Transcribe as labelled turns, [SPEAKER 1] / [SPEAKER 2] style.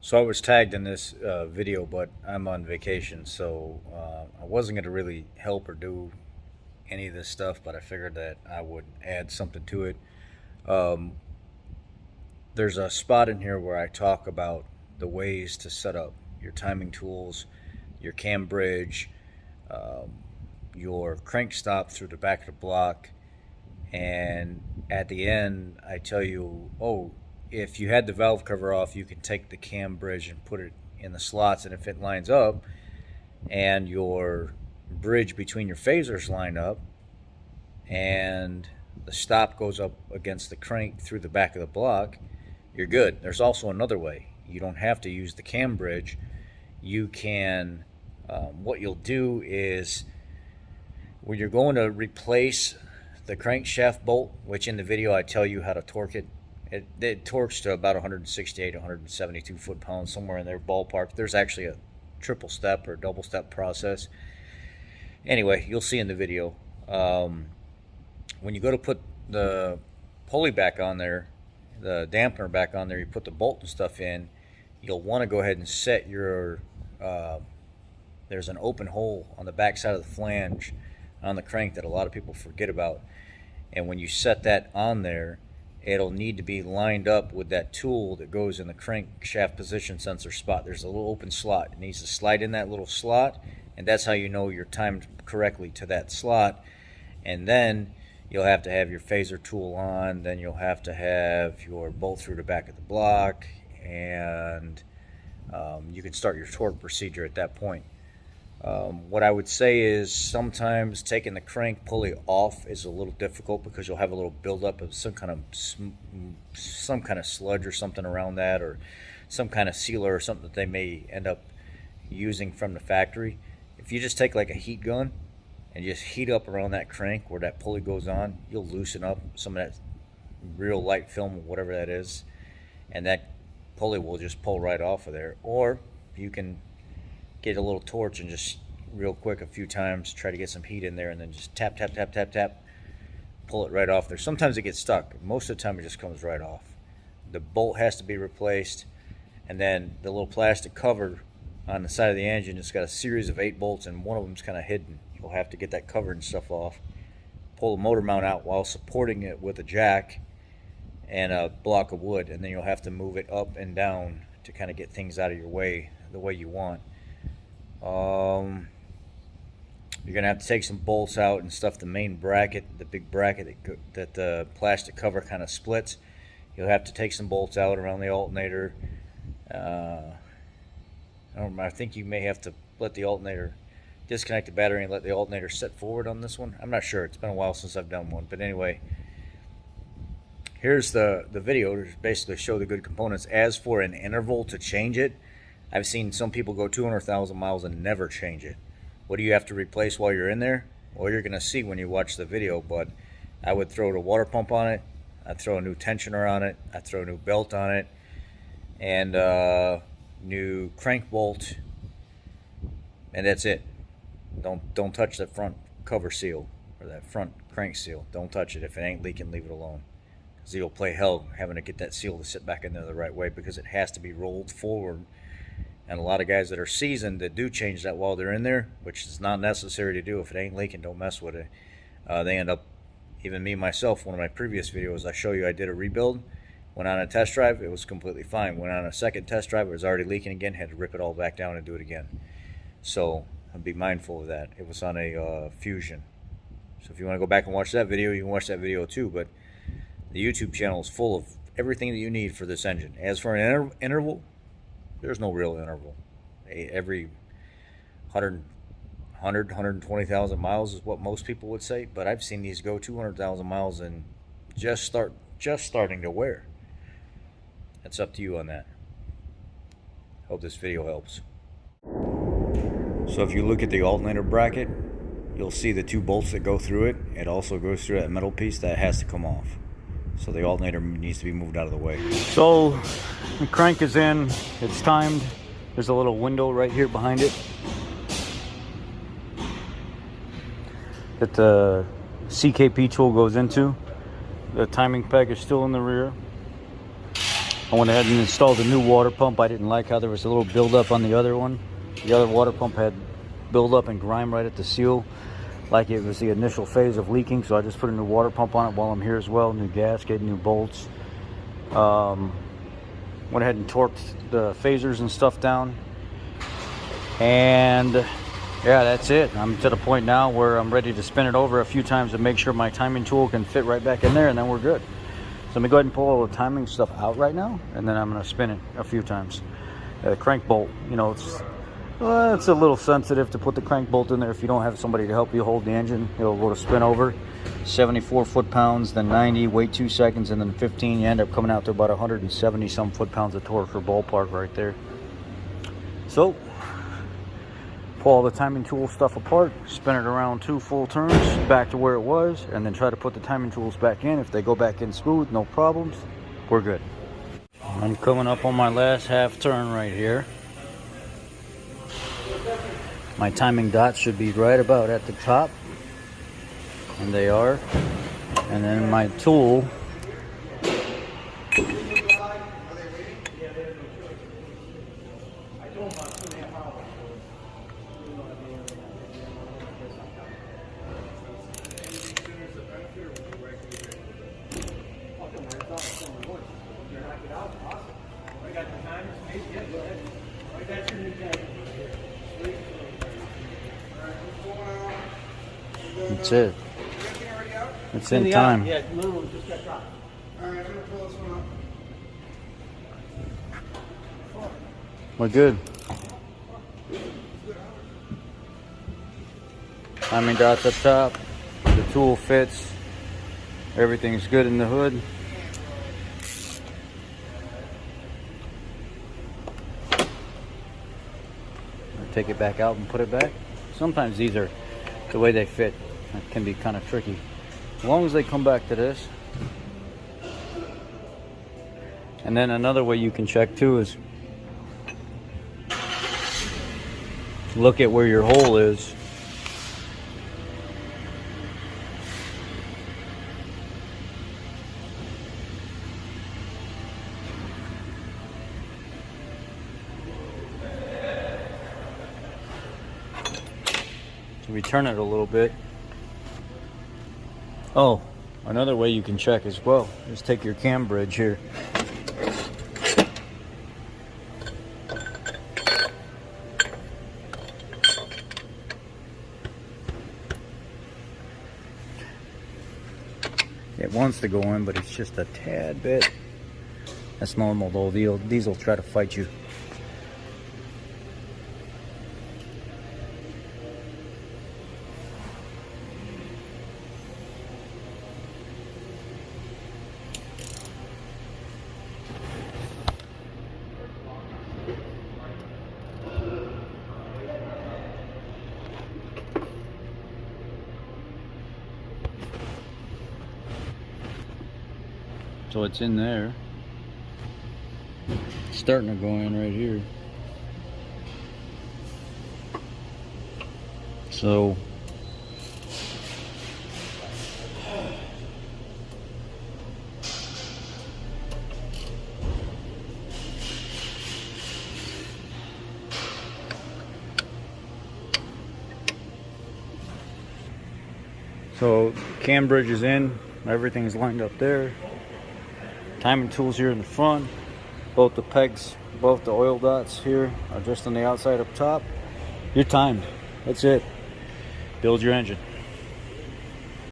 [SPEAKER 1] So I was tagged in this video, but I'm on vacation, so I wasn't going to really help or do any of this stuff, but I figured that I would add something to it. Um, there's a spot in here where I talk about the ways to set up your timing tools, your cam bridge, um, your crank stop through the back of the block, and at the end I tell you, oh, if you had the valve cover off, you can take the cam bridge and put it in the slots, and if it lines up and your bridge between your phasers line up and the stop goes up against the crank through the back of the block, you're good. There's also another way. You don't have to use the cam bridge. You can, what you'll do is when you're going to replace the crankshaft bolt, which in the video I tell you how to torque it, it torques to about 168, 172 foot-pounds, somewhere in their ballpark. There's actually a triple step or double step process. Anyway, you'll see in the video. When you go to put the pulley back on there, the dampener back on there, you put the bolt and stuff in, you'll want to go ahead and set your, there's an open hole on the back side of the flange on the crank that a lot of people forget about. And when you set that on there, it'll need to be lined up with that tool that goes in the crankshaft position sensor spot. There's a little open slot. It needs to slide in that little slot, and that's how you know you're timed correctly to that slot. And then you'll have to have your phaser tool on, then you'll have to have your bolt through the back of the block, and you can start your torque procedure at that point. What I would say is sometimes taking the crank pulley off is a little difficult because you'll have a little buildup of some kind of sludge or something around that, or some kind of sealer or something that they may end up using from the factory. If you just take like a heat gun and just heat up around that crank where that pulley goes on, you'll loosen up some of that real light film or whatever that is, and that pulley will just pull right off of there. Or you can get a little torch and just real quick a few times try to get some heat in there, and then just tap tap tap tap tap, pull it right off there. Sometimes it gets stuck. Most of the time it just comes right off. The bolt has to be replaced, and then the little plastic cover on the side of the engine, it's got a series of 8 bolts, and one of them's kind of hidden. You'll have to get that cover and stuff off, pull the motor mount out while supporting it with a jack and a block of wood, and then you'll have to move it up and down to kind of get things out of your way the way you want. You're gonna have to take some bolts out and stuff the main bracket, the big bracket that the plastic cover kind of splits. You'll have to take some bolts out around the alternator. I think you may have to let the alternator, disconnect the battery and let the alternator set forward on this one. I'm not sure. It's been a while since I've done one, but anyway, here's the video to basically show the good components. As for an interval to change it, I've seen some people go 200,000 miles and never change it. What do you have to replace while you're in there? Well, you're going to see when you watch the video, but I would throw the water pump on it. I'd throw a new tensioner on it. I'd throw a new belt on it. And new crank bolt. And that's it. Don't touch that front cover seal or that front crank seal. Don't touch it. If it ain't leaking, leave it alone. Because you'll play hell having to get that seal to sit back in there the right way, because it has to be rolled forward. And a lot of guys that are seasoned that do change that while they're in there, which is not necessary to do. If it ain't leaking, don't mess with it. They end up, even me myself, one of my previous videos, I show you I did a rebuild. Went on a test drive, it was completely fine. Went on a second test drive, it was already leaking again, had to rip it all back down and do it again. So be mindful of that. It was on a Fusion. So if you want to go back and watch that video, you can watch that video too. But the YouTube channel is full of everything that you need for this engine. As for an interval, there's no real interval. Every 120,000 miles is what most people would say, but I've seen these go 200,000 miles and just starting to wear. It's up to you on that. Hope this video helps. So if you look at the alternator bracket, you'll see the 2 bolts that go through it. It also goes through that metal piece that has to come off. So the alternator needs to be moved out of the way. So the crank is in, it's timed. There's a little window right here behind it that the CKP tool goes into. The timing peg is still in the rear. I went ahead and installed a new water pump. I didn't like how there was a little buildup on the other one. The other water pump had buildup and grime right at the seal, like it was the initial phase of leaking. So I just put a new water pump on it while I'm here as well. New gasket, new bolts. Went ahead and torqued the phasers and stuff down. And yeah, that's it. I'm to the point now where I'm ready to spin it over a few times to make sure my timing tool can fit right back in there, and then we're good. So let me go ahead and pull all the timing stuff out right now, and then I'm going to spin it a few times. The crank bolt, you know, it's a little sensitive to put the crank bolt in there if you don't have somebody to help you hold the engine. It'll go to spin over. 74 foot-pounds, then 90, wait 2 seconds, and then 15. You end up coming out to about 170 some foot-pounds of torque for ballpark right there. So pull all the timing tool stuff apart, spin it around 2 full turns back to where it was, and then try to put the timing tools back in. If they go back in smooth, no problems, we're good. I'm coming up on my last half turn right here. My timing dots should be right about at the top, and they are. And then my tool, that's it. It's in time.
[SPEAKER 2] Yeah, literally just got dropped.
[SPEAKER 3] Alright, I'm gonna pull this one up.
[SPEAKER 1] We're good. Timing dots up top. The tool fits. Everything's good in the hood. I'll take it back out and put it back. Sometimes these are the way they fit. It can be kind of tricky. As long as they come back to this. And then another way you can check too is look at where your hole is. So we turn it a little bit. Oh, another way you can check as well is take your cam bridge here. It wants to go in, but it's just a tad bit. That's normal though. These will try to fight you. So it's in there. It's starting to go in right here. So cam bridge is in, everything's lined up there. Timing tools here in the front. Both the pegs, both the oil dots here are just on the outside up top. You're timed. That's it. Build your engine.